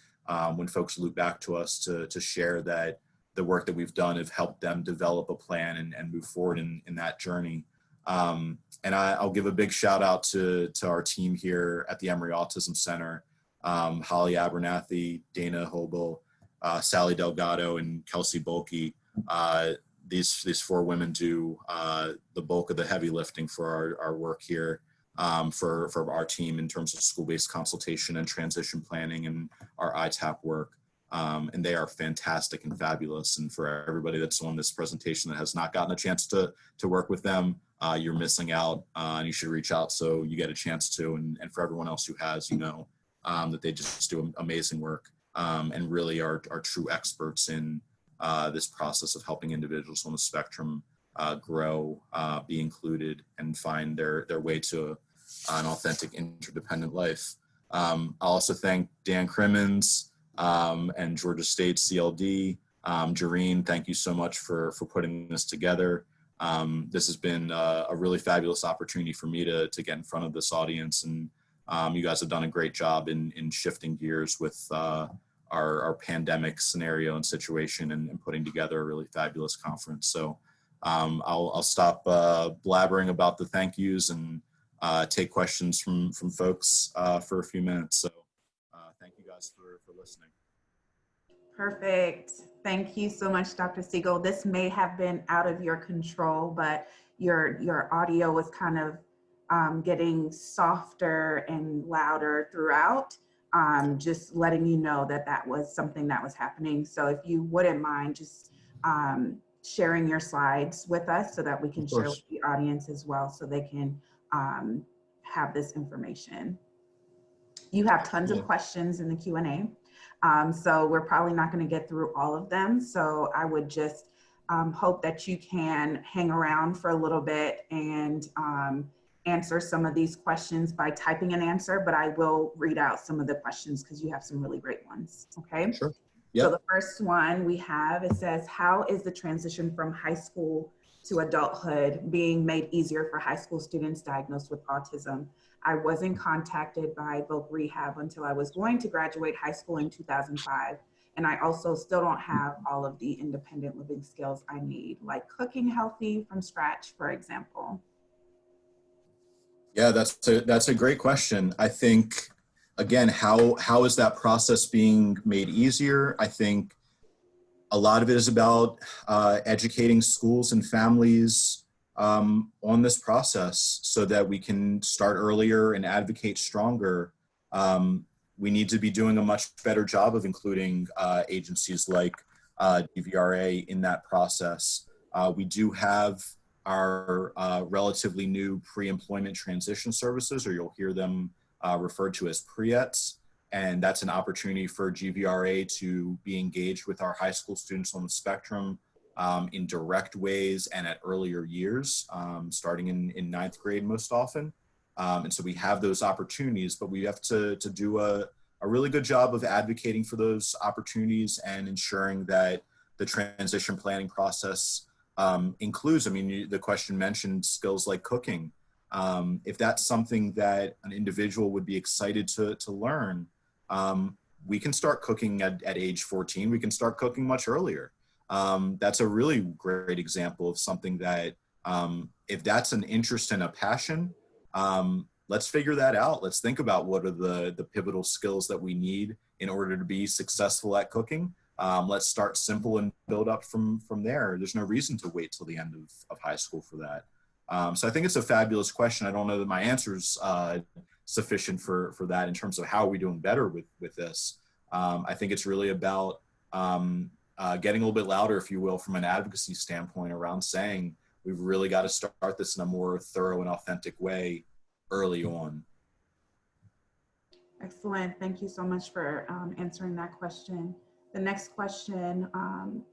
when folks loop back to us to share that the work that we've done have helped them develop a plan and move forward in that journey. And I'll give a big shout out to our team here at the Emory Autism Center, Holly Abernathy, Dana Hobel, Sally Delgado, and Kelsey Bulkey. These four women do the bulk of the heavy lifting for our work here, for our team in terms of school-based consultation and transition planning and our ITAP work. And they are fantastic and fabulous. And for everybody that's on this presentation that has not gotten a chance to work with them, you're missing out, and you should reach out so you get a chance to. And for everyone else who has, that they just do amazing work, and really are true experts in this process of helping individuals on the spectrum grow, be included, and find their way to an authentic interdependent life. I'll also thank Dan Crimmins and Georgia State CLD. Jareen, thank you so much for putting this together. This has been a really fabulous opportunity for me to get in front of this audience, and you guys have done a great job in shifting gears with our pandemic scenario and situation, and putting together a really fabulous conference. So I'll stop blabbering about the thank yous and take questions from folks for a few minutes. So thank you guys for listening. Perfect. Thank you so much, Dr. Segal. This may have been out of your control, but your audio was kind of getting softer and louder throughout. Just letting you know that that was something that was happening. So if you wouldn't mind just sharing your slides with us so that we can share with the audience as well, so they can have this information. You have tons of questions in the Q&A. So we're probably not going to get through all of them. So I would just hope that you can hang around for a little bit and answer some of these questions by typing an answer, but I will read out some of the questions because you have some really great ones. Okay. Sure. Yep. So the first one we have, it says, how is the transition from high school to adulthood being made easier for high school students diagnosed with autism? I wasn't contacted by Voc Rehab until I was going to graduate high school in 2005. And I also still don't have all of the independent living skills I need, like cooking healthy from scratch, for example. Yeah, that's a great question. I think, again, how is that process being made easier? I think a lot of it is about educating schools and families on this process so that we can start earlier and advocate stronger. We need to be doing a much better job of including agencies like DVRA in that process. We do have our relatively new pre-employment transition services, or you'll hear them referred to as PREETs. And that's an opportunity for GVRA to be engaged with our high school students on the spectrum in direct ways and at earlier years, starting in ninth grade most often. And so we have those opportunities, but we have to do a really good job of advocating for those opportunities and ensuring that the transition planning process includes, I mean, the question mentioned skills like cooking. If that's something that an individual would be excited to learn, we can start cooking at age 14. We can start cooking much earlier. That's a really great example of something that, if that's an interest and a passion, let's figure that out. Let's think about what are the pivotal skills that we need in order to be successful at cooking. Let's start simple and build up from there. There's no reason to wait till the end of high school for that. So I think it's a fabulous question. I don't know that my answer's sufficient for that in terms of how are we doing better with this. I think it's really about getting a little bit louder, if you will, from an advocacy standpoint around saying we've really got to start this in a more thorough and authentic way early on. Excellent. Thank you so much for answering that question. The next question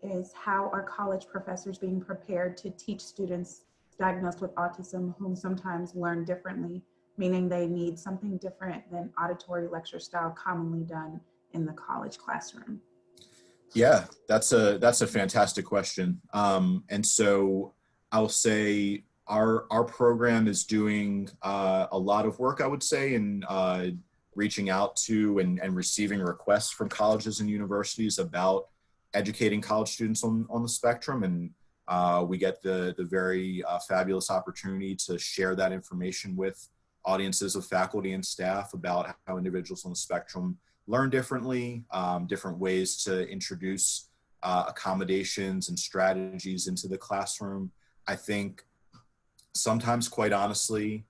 is, how are college professors being prepared to teach students diagnosed with autism whom sometimes learn differently, meaning they need something different than auditory lecture style commonly done in the college classroom? Yeah, that's a fantastic question. And so I'll say our program is doing a lot of work, I would say, in reaching out to and receiving requests from colleges and universities about educating college students on the spectrum. And we get the very fabulous opportunity to share that information with audiences of faculty and staff about how individuals on the spectrum learn differently, different ways to introduce accommodations and strategies into the classroom. I think sometimes, quite honestly,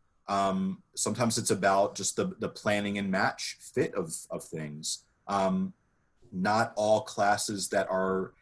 sometimes it's about just the planning and match fit of things. Not all classes that are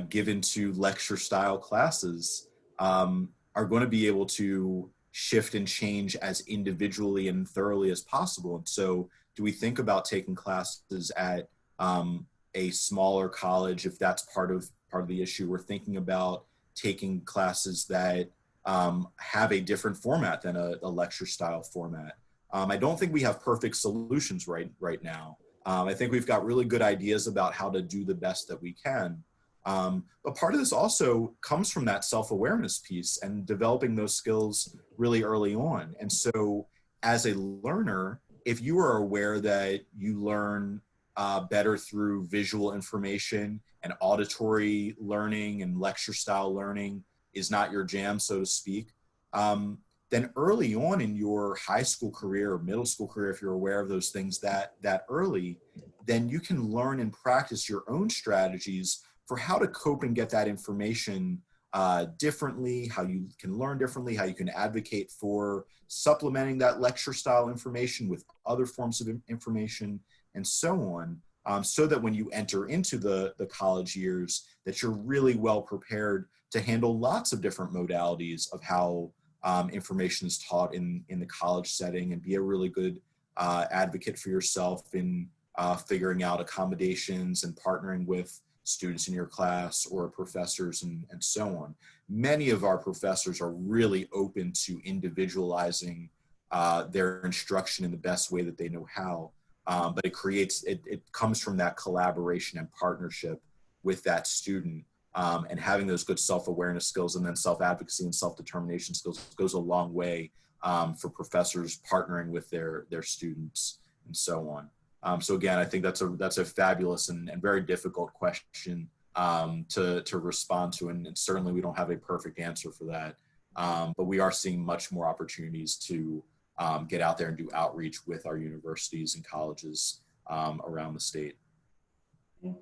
given to lecture style classes are going to be able to shift and change as individually and thoroughly as possible. And so do we think about taking classes at a smaller college if that's part of the issue? We're thinking about taking classes that have a different format than a lecture style format. I don't think we have perfect solutions right now. I think we've got really good ideas about how to do the best that we can. But part of this also comes from that self-awareness piece and developing those skills really early on. And so as a learner, if you are aware that you learn better through visual information and auditory learning and lecture style learning is not your jam, so to speak, then early on in your high school career or middle school career, if you're aware of those things that early, then you can learn and practice your own strategies for how to cope and get that information differently, how you can learn differently, how you can advocate for supplementing that lecture style information with other forms of information, and so on, so that when you enter into the college years, that you're really well prepared to handle lots of different modalities of how information is taught in the college setting, and be a really good advocate for yourself in figuring out accommodations and partnering with students in your class or professors and so on. Many of our professors are really open to individualizing their instruction in the best way that they know how. But it comes from that collaboration and partnership with that student, and having those good self-awareness skills and then self-advocacy and self-determination skills goes a long way for professors partnering with their students and so on. So again, I think that's a fabulous and very difficult question to respond to, and certainly we don't have a perfect answer for that. But we are seeing much more opportunities to get out there and do outreach with our universities and colleges around the state.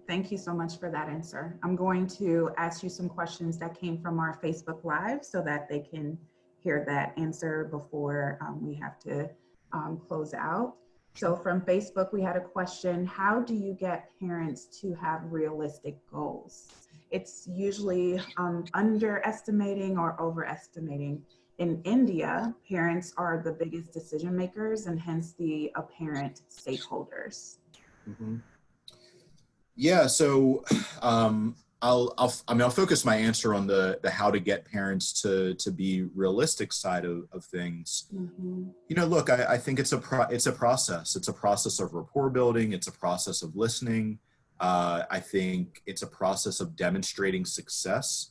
Thank you so much for that answer. I'm going to ask you some questions that came from our Facebook Live so that they can hear that answer before we have to close out. So from Facebook, we had a question: how do you get parents to have realistic goals? It's usually underestimating or overestimating. In India, parents are the biggest decision makers and hence the apparent stakeholders. Mm-hmm. Yeah, so I'll focus my answer on the how to get parents to be realistic side of things. Mm-hmm. You know, look, I think it's a process. It's a process of rapport building. It's a process of listening. I think it's a process of demonstrating success.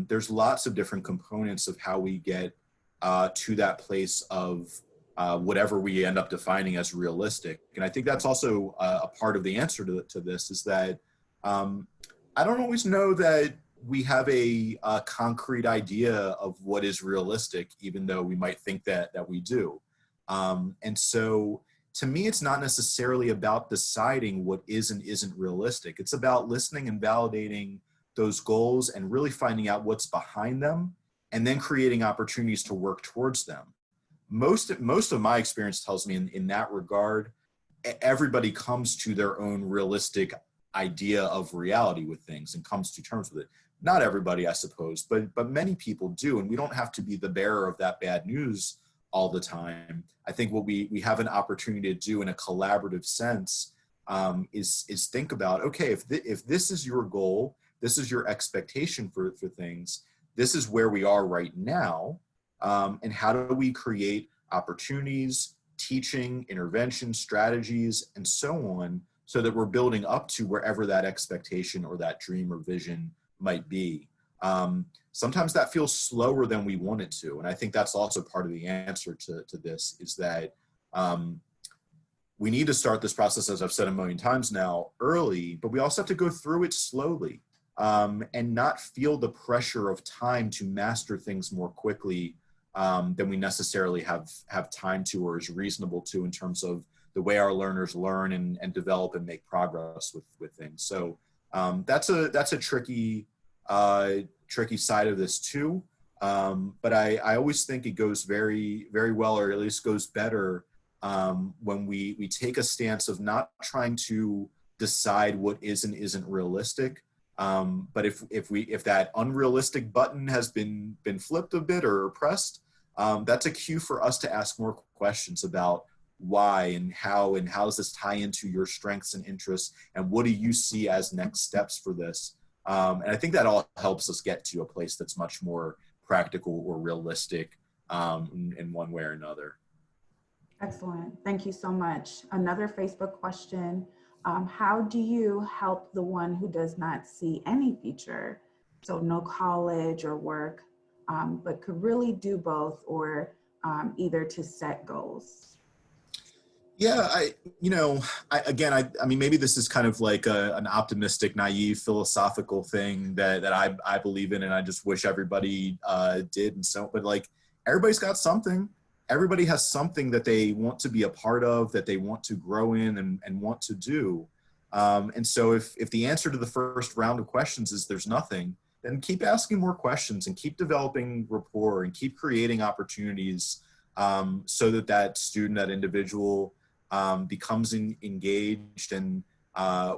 There's lots of different components of how we get to that place of whatever we end up defining as realistic. And I think that's also a part of the answer to this, is that I don't always know that we have a concrete idea of what is realistic, even though we might think that we do. And so to me, it's not necessarily about deciding what is and isn't realistic. It's about listening and validating those goals and really finding out what's behind them, and then creating opportunities to work towards them. Most of my experience tells me in that regard, everybody comes to their own realistic idea of reality with things and comes to terms with it. Not everybody, I suppose, but many people do, and we don't have to be the bearer of that bad news all the time. I think what we have an opportunity to do in a collaborative sense is think about, okay, if this is your goal, this is your expectation for things, this is where we are right now, and how do we create opportunities, teaching, intervention, strategies, and so on, so that we're building up to wherever that expectation or that dream or vision might be. Sometimes that feels slower than we want it to. And I think that's also part of the answer to this, is that we need to start this process, as I've said a million times now, early, but we also have to go through it slowly, and not feel the pressure of time to master things more quickly than we necessarily have time to, or is reasonable to, in terms of the way our learners learn and develop and make progress with things. So that's a tricky side of this too. But I always think it goes very, very well, or at least goes better, when we take a stance of not trying to decide what is and isn't realistic. But if that unrealistic button has been flipped a bit or pressed, that's a cue for us to ask more questions about why and how does this tie into your strengths and interests, and what do you see as next steps for this. And I think that all helps us get to a place that's much more practical or realistic, in one way or another. Excellent. Thank you so much. Another Facebook question. How do you help the one who does not see any future, so no college or work, but could really do both, or either to set goals? Yeah, I mean, maybe this is kind of like an optimistic, naive, philosophical thing that I believe in, and I just wish everybody did. And so, but like, everybody's got something. Everybody has something that they want to be a part of, that they want to grow in and want to do. And so, if the answer to the first round of questions is there's nothing, then keep asking more questions and keep developing rapport and keep creating opportunities, so that that student, that individual, becomes engaged, and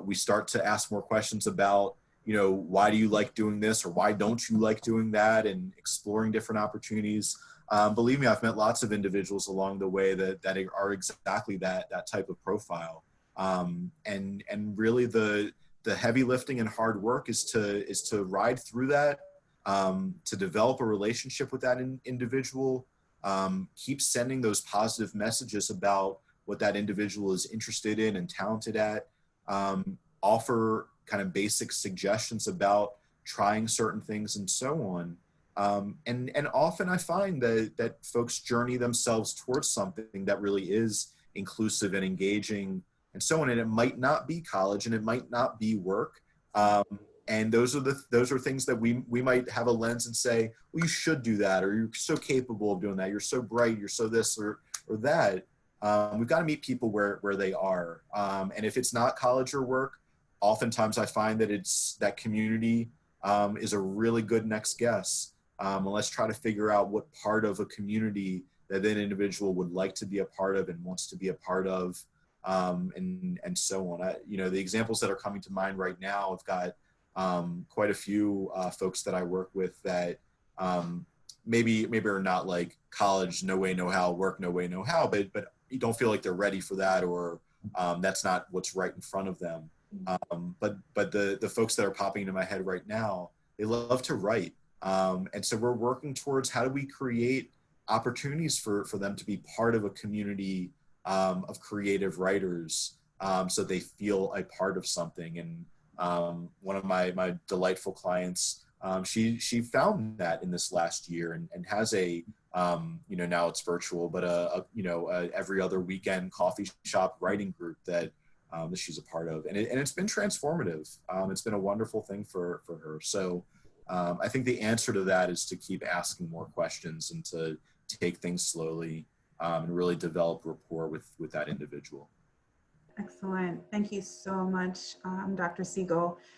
we start to ask more questions about, why do you like doing this, or why don't you like doing that, and exploring different opportunities. Believe me, I've met lots of individuals along the way that are exactly that type of profile. And really the heavy lifting and hard work is to ride through that, to develop a relationship with that individual, keep sending those positive messages about what that individual is interested in and talented at, offer kind of basic suggestions about trying certain things and so on. And often I find that folks journey themselves towards something that really is inclusive and engaging and so on. And it might not be college, and it might not be work. And those are things that we might have a lens and say, well, you should do that, or you're so capable of doing that, you're so bright, you're so this or that. We've got to meet people where they are. And if it's not college or work, oftentimes I find that it's that community is a really good next guess. And let's try to figure out what part of a community that that individual would like to be a part of and wants to be a part of, and so on. The examples that are coming to mind right now, I've got quite a few folks that I work with that maybe are not like college, no way, no how, work, no way, no how, but you don't feel like they're ready for that, or that's not what's right in front of them. But the folks that are popping into my head right now, they love to write. And so we're working towards how do we create opportunities for them to be part of a community of creative writers, so they feel a part of something. And one of my delightful clients, she found that in this last year, and has a now it's virtual, but a every other weekend coffee shop writing group that she's a part of, and it's been transformative. It's been a wonderful thing for her. So I think the answer to that is to keep asking more questions and to take things slowly, and really develop rapport with that individual. Excellent. Thank you so much, Dr. Segal.